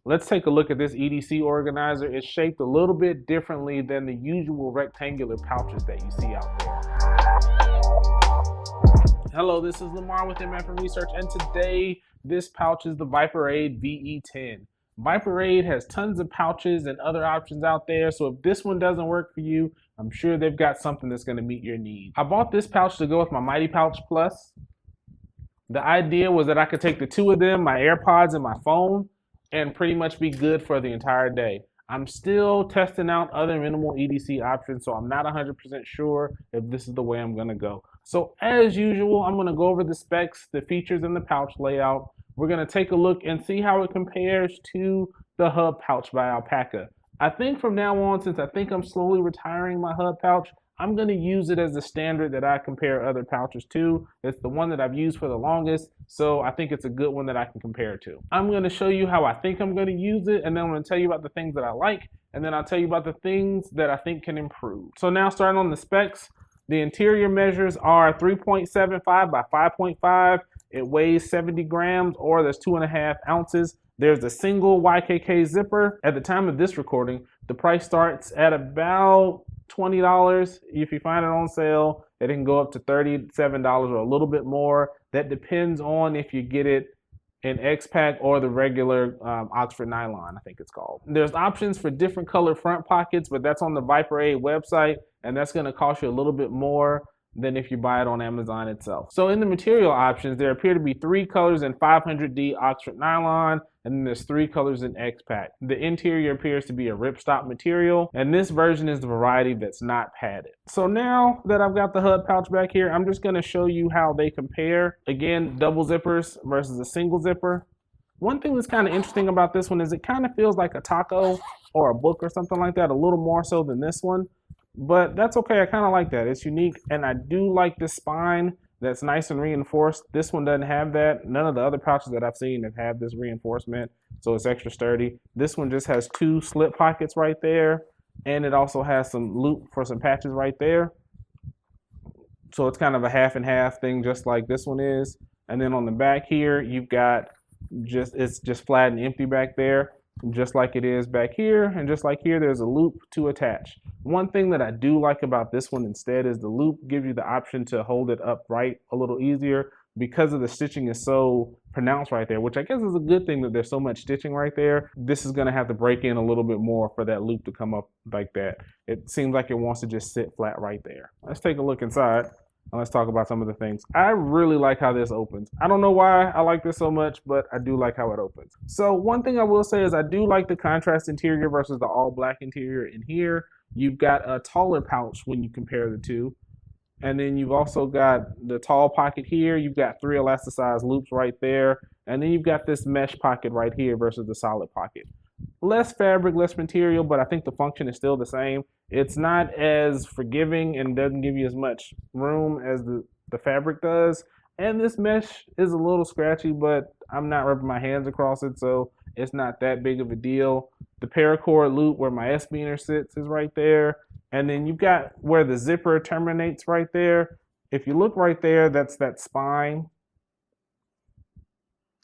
Let's take a look at this EDC organizer. It's shaped a little bit differently than the usual rectangular pouches that you see out there. Hello, this is Lamar with MF Research, and today this pouch is the Viperade VE10. Viperade has tons of pouches and other options out there, so if this one doesn't work for you, I'm sure they've got something that's going to meet your needs. I bought this pouch to go with my Mighty Pouch Plus. The idea was that I could take the two of them, my AirPods and my phone, and pretty much be good for the entire day. I'm still testing out other minimal EDC options, so I'm not 100% sure if this is the way I'm going to go. So as usual, I'm going to go over the specs, the features, and the pouch layout. We're going to take a look and see how it compares to the Hub pouch by ALPAKA. I think from now on, since I think I'm slowly retiring my Hub pouch, I'm going to use it as the standard that I compare other pouches to. It's the one that I've used for the longest, so I think it's a good one that I can compare it to. I'm going to show you how I think I'm going to use it, and then I'm going to tell you about the things that I like, and then I'll tell you about the things that I think can improve. So now starting on the specs, the interior measures are 3.75 by 5.5. It weighs 70 grams, or there's 2.5 ounces. There's a single YKK zipper. At the time of this recording, the price starts at about $20. If you find it on sale, it can go up to $37 or a little bit more. That depends on if you get it in X-Pack or the regular Oxford nylon, I think it's called. There's options for different color front pockets, but that's on the Viperade website, and that's going to cost you a little bit more than if you buy it on Amazon itself. So in the material options, there appear to be 3 colors in 500D Oxford nylon, and then there's 3 colors in X-Pack. The interior appears to be a ripstop material, and this version is the variety that's not padded. So now that I've got the Hub pouch back here, I'm just going to show you how they compare. Again, double zippers versus a single zipper. One thing that's kind of interesting about this one is it kind of feels like a taco or a book or something like that, a little more so than this one. But that's okay, I kind of like that. It's unique, and I do like this spine that's nice and reinforced. This one doesn't have that. None of the other pouches that I've seen have this reinforcement, so it's extra sturdy. This one just has 2 slip pockets right there, and it also has some loop for some patches right there. So it's kind of a half and half thing, just like this one is. And then on the back here, you've got it's just flat and empty back there, just like it is back here, and just like here, there's a loop to attach. One thing that I do like about this one instead is the loop gives you the option to hold it upright a little easier because of the stitching is so pronounced right there, which I guess is a good thing that there's so much stitching right there. This is going to have to break in a little bit more for that loop to come up like that. It seems like it wants to just sit flat right there. Let's take a look inside. And let's talk about some of the things. I really like how this opens. I don't know why I like this so much, but I do like how it opens. So one thing I will say is I do like the contrast interior versus the all black interior in here. You've got a taller pouch when you compare the two. And then you've also got the tall pocket here. You've got 3 elasticized loops right there. And then you've got this mesh pocket right here versus the solid pocket. Less fabric, less material, but I think the function is still the same. It's not as forgiving and doesn't give you as much room as the fabric does. And this mesh is a little scratchy, but I'm not rubbing my hands across it, so it's not that big of a deal. The paracord loop where my S-beaner sits is right there. And then you've got where the zipper terminates right there. If you look right there, that's that spine.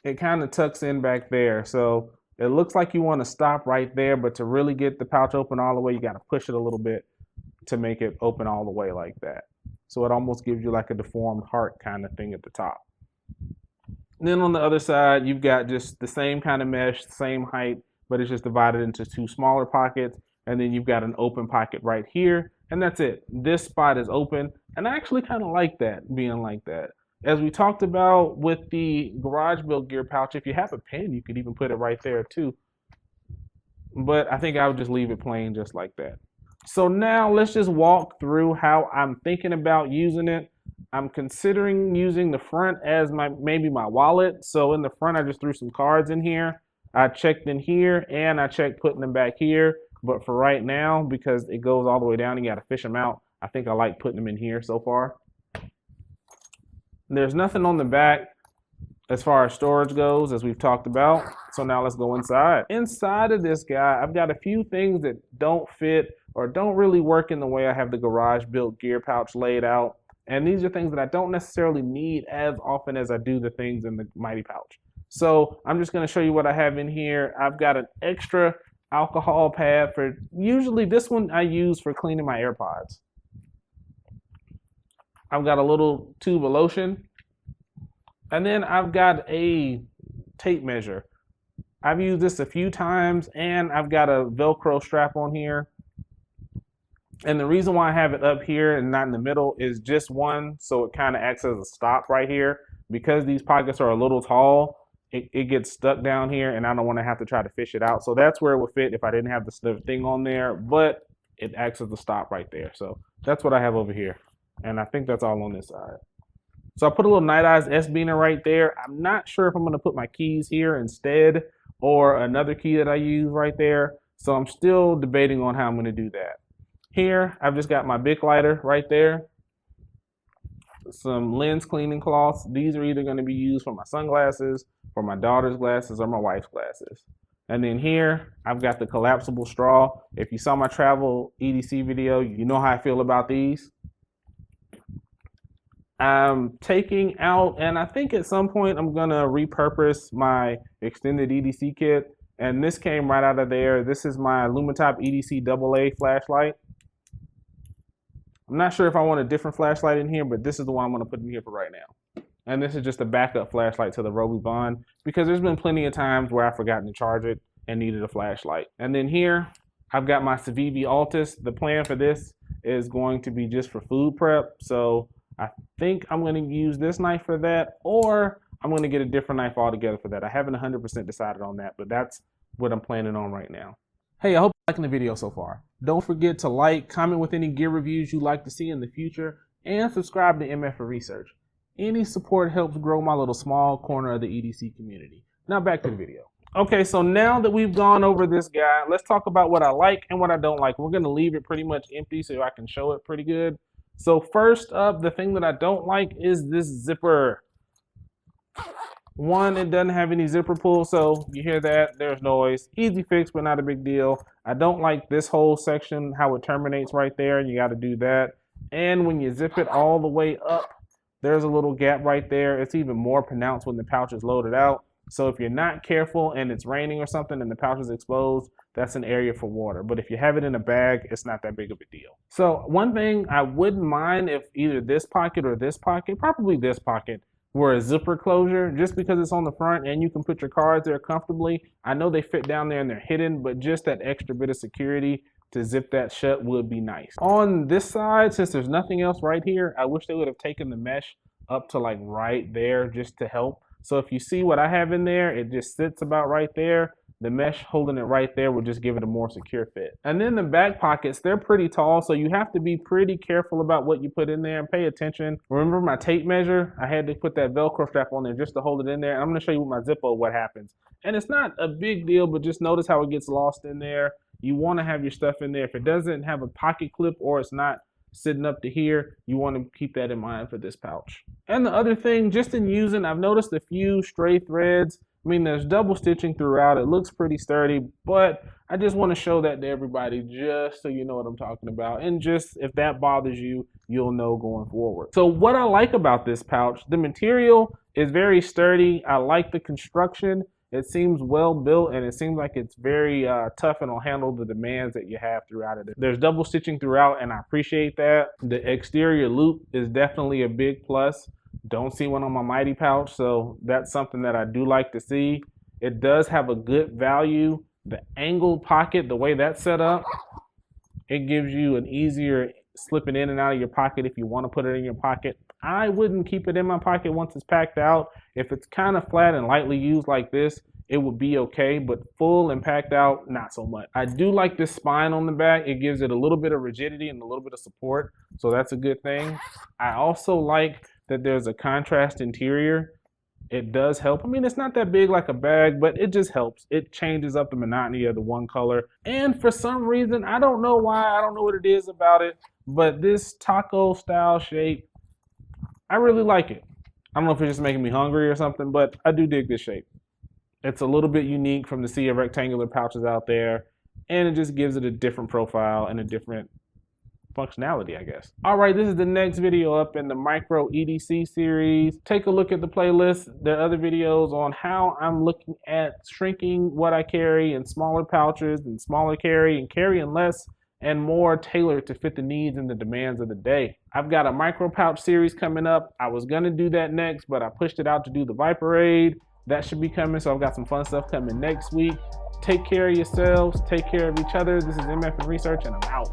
It kind of tucks in back there. So it looks like you want to stop right there, but to really get the pouch open all the way, you got to push it a little bit to make it open all the way like that. So it almost gives you like a deformed heart kind of thing at the top. And then on the other side, you've got just the same kind of mesh, same height, but it's just divided into 2 smaller pockets. And then you've got an open pocket right here, and that's it. This spot is open, and I actually kind of like that, being like that. As we talked about with the garage built gear pouch, if you have a pen, you could even put it right there too. But I think I would just leave it plain just like that. So now let's just walk through how I'm thinking about using it. I'm considering using the front as maybe my wallet. So in the front, I just threw some cards in here. I checked in here, and I checked putting them back here. But for right now, because it goes all the way down, you got to fish them out. I think I like putting them in here so far. There's nothing on the back as far as storage goes, as we've talked about. So now let's go inside. Inside of this guy, I've got a few things that don't fit or don't really work in the way I have the garage built gear pouch laid out. And these are things that I don't necessarily need as often as I do the things in the Mighty Pouch. So I'm just going to show you what I have in here. I've got an extra alcohol pad for, usually this one I use for cleaning my AirPods. I've got a little tube of lotion, and then I've got a tape measure. I've used this a few times, and I've got a Velcro strap on here. And the reason why I have it up here and not in the middle is just one, so it kind of acts as a stop right here. Because these pockets are a little tall, it gets stuck down here, and I don't want to have to try to fish it out. So that's where it would fit if I didn't have the thing on there, but it acts as a stop right there. So that's what I have over here. And I think that's all on this side. So I put a little Night Eyes S-Beaner right there. I'm not sure if I'm going to put my keys here instead or another key that I use right there. So I'm still debating on how I'm going to do that. Here, I've just got my Bic lighter right there. Some lens cleaning cloths. These are either going to be used for my sunglasses, for my daughter's glasses, or my wife's glasses. And then here, I've got the collapsible straw. If you saw my travel EDC video, you know how I feel about these. I'm taking out, and I think at some point I'm going to repurpose my extended EDC kit. And this came right out of there. This is my Lumitop EDC AA flashlight. I'm not sure if I want a different flashlight in here, but this is the one I'm going to put in here for right now. And this is just a backup flashlight to the Roby Bond, because there's been plenty of times where I've forgotten to charge it and needed a flashlight. And then here, I've got my Civivi Altus. The plan for this is going to be just for food prep. So I think I'm going to use this knife for that, or I'm going to get a different knife altogether for that. I haven't 100% decided on that, but that's what I'm planning on right now. Hey, I hope you're liking the video so far. Don't forget to like, comment with any gear reviews you'd like to see in the future, and subscribe to MF for Research. Any support helps grow my little small corner of the EDC community. Now back to the video. Okay, so now that we've gone over this guy, let's talk about what I like and what I don't like. We're going to leave it pretty much empty so I can show it pretty good. So first up, the thing that I don't like is this zipper. One, it doesn't have any zipper pull, so you hear that, there's noise. Easy fix, but not a big deal. I don't like this whole section, how it terminates right there, and you got to do that. And when you zip it all the way up, there's a little gap right there. It's even more pronounced when the pouch is loaded out. So if you're not careful and it's raining or something and the pouch is exposed, that's an area for water. But if you have it in a bag, it's not that big of a deal. So one thing I wouldn't mind if either this pocket or this pocket, probably this pocket, were a zipper closure, just because it's on the front and you can put your cards there comfortably. I know they fit down there and they're hidden, but just that extra bit of security to zip that shut would be nice. On this side, since there's nothing else right here, I wish they would have taken the mesh up to like right there just to help. So if you see what I have in there, it just sits about right there. The mesh holding it right there will just give it a more secure fit. And then the back pockets, they're pretty tall, so you have to be pretty careful about what you put in there and pay attention. Remember my tape measure? I had to put that Velcro strap on there just to hold it in there. And I'm gonna show you with my Zippo what happens. And it's not a big deal, but just notice how it gets lost in there. You wanna have your stuff in there. If it doesn't have a pocket clip or it's not sitting up to here, you want to keep that in mind for this pouch. And the other thing, just in using, I've noticed a few stray threads. I mean, there's double stitching throughout. It looks pretty sturdy, but I just want to show that to everybody just so you know what I'm talking about. And just if that bothers you, you'll know going forward. So what I like about this pouch, the material is very sturdy. I like the construction. It seems well built, and it seems like it's very tough and will handle the demands that you have throughout it. There's double stitching throughout, and I appreciate that. The exterior loop is definitely a big plus. Don't see one on my Mighty pouch, so that's something that I do like to see. It does have a good value. The angled pocket, the way that's set up, it gives you an easier slipping in and out of your pocket if you want to put it in your pocket. I wouldn't keep it in my pocket once it's packed out. If it's kind of flat and lightly used like this, it would be okay, but full and packed out, not so much. I do like this spine on the back. It gives it a little bit of rigidity and a little bit of support, so that's a good thing. I also like that there's a contrast interior. It does help. I mean, it's not that big like a bag, but it just helps. It changes up the monotony of the one color. And for some reason, I don't know why, I don't know what it is about it, but this taco style shape, I really like it. I don't know if it's just making me hungry or something, but I do dig this shape. It's a little bit unique from the sea of rectangular pouches out there, and it just gives it a different profile and a different functionality, I guess. All right, this is the next video up in the micro EDC series. Take a look at the playlist. There are other videos on how I'm looking at shrinking what I carry in smaller pouches and smaller carry and carrying less and more tailored to fit the needs and the demands of the day. I've got a micro pouch series coming up. I was gonna do that next, but I pushed it out to do the Viperade. That should be coming, so I've got some fun stuff coming next week. Take care of yourselves, take care of each other. This is MF and Research, and I'm out.